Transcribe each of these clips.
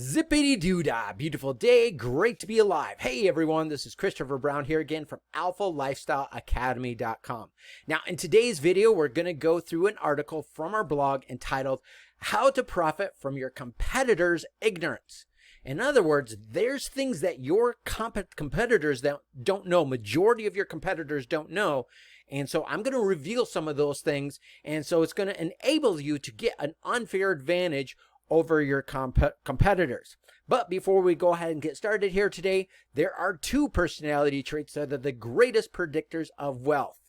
Zippity-doo-dah, beautiful day, great to be alive. Hey everyone, this is Christopher Brown here again from alphalifestyleacademy.com. Now in today's video, we're going to go through an article from our blog entitled, How to Profit from Your Competitors' Ignorance. In other words, there's things that your competitors don't know, majority of your competitors don't know, and so I'm going to reveal some of those things, and so it's going to enable you to get an unfair advantage over your competitors. But before we go ahead and get started here today, there are two personality traits that are the greatest predictors of wealth.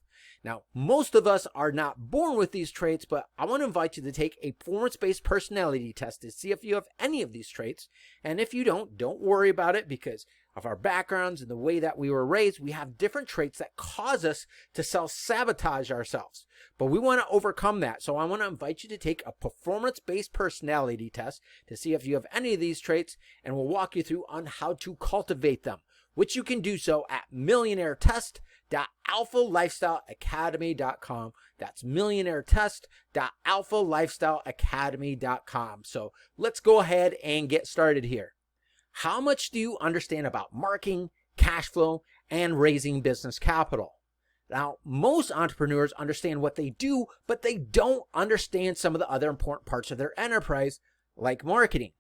Now, most of us are not born with these traits, but I want to invite you to take a performance-based personality test to see if you have any of these traits. And if you don't worry about it, because of our backgrounds and the way that we were raised, we have different traits that cause us to self-sabotage ourselves. But we want to overcome that. So I want to invite you to take a performance-based personality test to see if you have any of these traits, and we'll walk you through on how to cultivate them, which you can do so at millionairetest.alphalifestyleacademy.com. That's millionairetest.alphalifestyleacademy.com. So let's go ahead and get started here. How much do you understand about marketing, cash flow, and raising business capital? Now, most entrepreneurs understand what they do, but they don't understand some of the other important parts of their enterprise, like marketing.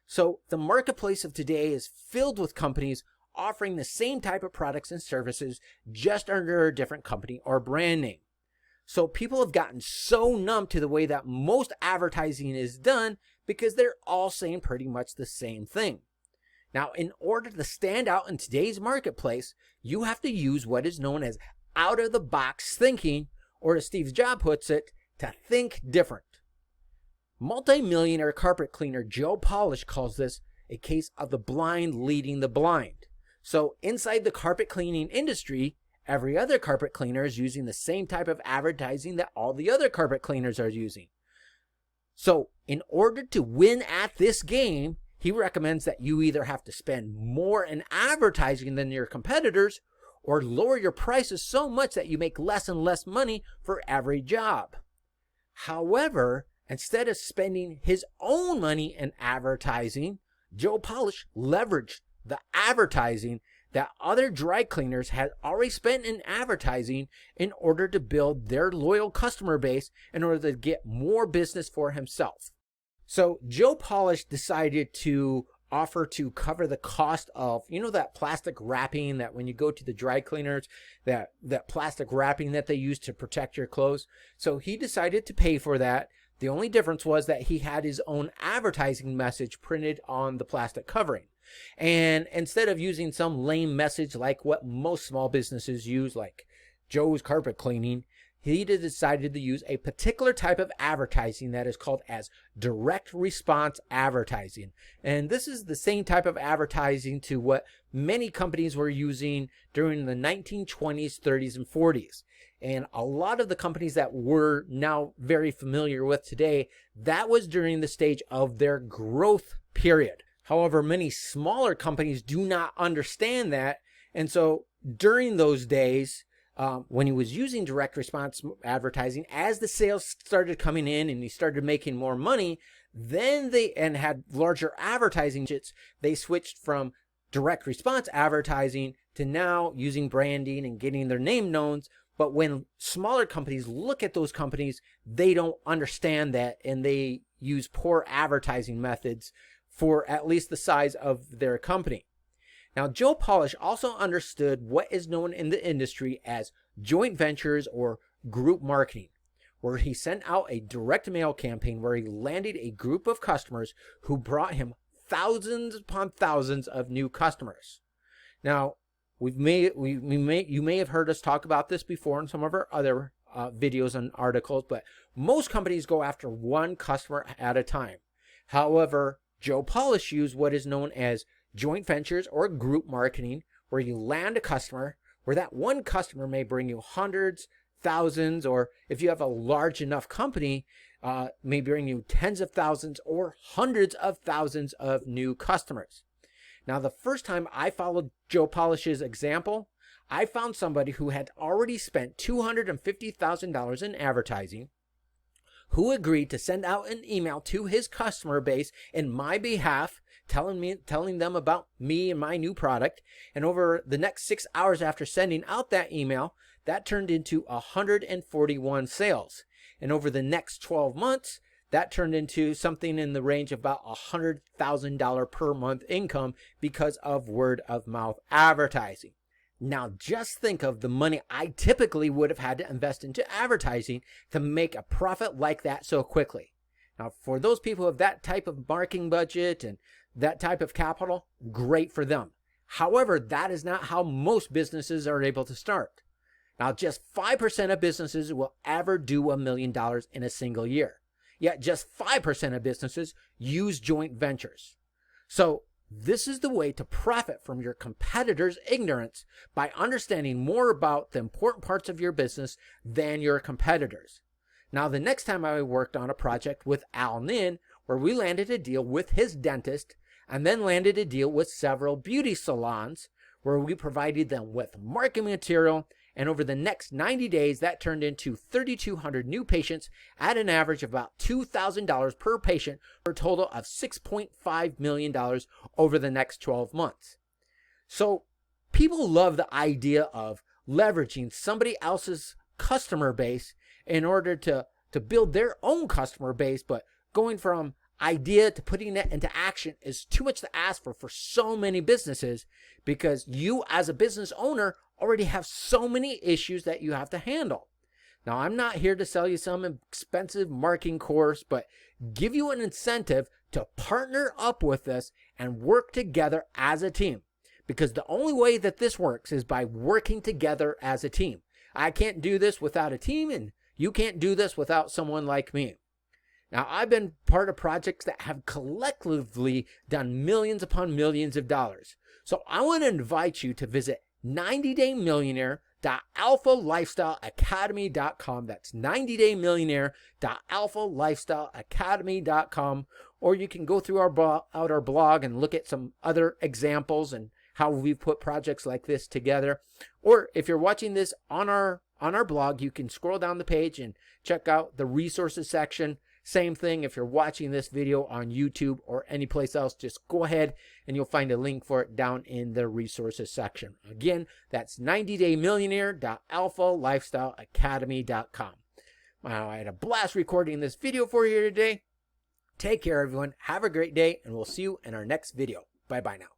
So the marketplace of today is filled with companies offering the same type of products and services just under a different company or brand name. So people have gotten so numb to the way that most advertising is done because they're all saying pretty much the same thing. Now, in order to stand out in today's marketplace, you have to use what is known as out-of-the-box thinking, or as Steve Jobs puts it, to think different. Multi-millionaire carpet cleaner Joe Polish calls this a case of the blind leading the blind. So inside the carpet cleaning industry, every other carpet cleaner is using the same type of advertising that all the other carpet cleaners are using. So in order to win at this game, he recommends that you either have to spend more in advertising than your competitors, or lower your prices so much that you make less and less money for every job. However, instead of spending his own money in advertising, Joe Polish leveraged the advertising that other dry cleaners had already spent in advertising in order to build their loyal customer base in order to get more business for himself. So Joe Polish decided to offer to cover the cost of, that plastic wrapping that when you go to the dry cleaners, that plastic wrapping that they use to protect your clothes. So he decided to pay for that. The only difference was that he had his own advertising message printed on the plastic covering. And instead of using some lame message like what most small businesses use, like Joe's Carpet Cleaning, he decided to use a particular type of advertising that is called as direct response advertising. And this is the same type of advertising to what many companies were using during the 1920s, 30s, and 40s. And a lot of the companies that we're now very familiar with today, that was during the stage of their growth period. However, many smaller companies do not understand that. And so during those days, when he was using direct response advertising, as the sales started coming in and he started making more money, then and had larger advertising budgets, they switched from direct response advertising to now using branding and getting their name known. But when smaller companies look at those companies, they don't understand that, and they use poor advertising methods for at least the size of their company. Now, Joe Polish also understood what is known in the industry as joint ventures or group marketing, where he sent out a direct mail campaign where he landed a group of customers who brought him thousands upon thousands of new customers. Now, you may have heard us talk about this before in some of our other videos and articles, but most companies go after one customer at a time. However, Joe Polish used what is known as joint ventures or group marketing, where you land a customer, where that one customer may bring you hundreds, thousands, or if you have a large enough company, may bring you tens of thousands or hundreds of thousands of new customers. Now, the first time I followed Joe Polish's example, I found somebody who had already spent $250,000 in advertising, who agreed to send out an email to his customer base in my behalf, telling them about me and my new product. And over the next 6 hours after sending out that email, that turned into 141 sales. And over the next 12 months, that turned into something in the range of about $100,000 per month income because of word of mouth advertising. Now just think of the money I typically would have had to invest into advertising to make a profit like that so quickly. Now for those people who have that type of marketing budget and that type of capital, great for them. However, that is not how most businesses are able to start. Now just 5% of businesses will ever do $1 million in a single year. Yet just 5% of businesses use joint ventures. So this is the way to profit from your competitors' ignorance by understanding more about the important parts of your business than your competitors. Now, the next time I worked on a project with Al Nin, where we landed a deal with his dentist and then landed a deal with several beauty salons, where we provided them with marketing material. And over the next 90 days, that turned into 3,200 new patients at an average of about $2,000 per patient, for a total of $6.5 million over the next 12 months. So people love the idea of leveraging somebody else's customer base in order to build their own customer base, but going from idea to putting it into action is too much to ask for so many businesses, because you as a business owner already have so many issues that you have to handle. Now, I'm not here to sell you some expensive marketing course, but give you an incentive to partner up with us and work together as a team, because the only way that this works is by working together as a team. I can't do this without a team, and you can't do this without someone like me. Now, I've been part of projects that have collectively done millions upon millions of dollars. So I want to invite you to visit 90daymillionaire.alphalifestyleacademy.com. That's 90daymillionaire.alphalifestyleacademy.com. Or you can go through our blog and look at some other examples and how we've put projects like this together. Or if you're watching this on our blog, you can scroll down the page and check out the resources section. Same thing if you're watching this video on YouTube or any place else, just go ahead and you'll find a link for it down in the resources section. Again, that's 90daymillionaire.alphalifestyleacademy.com. Wow, I had a blast recording this video for you today. Take care, everyone. Have a great day, and we'll see you in our next video. Bye-bye now.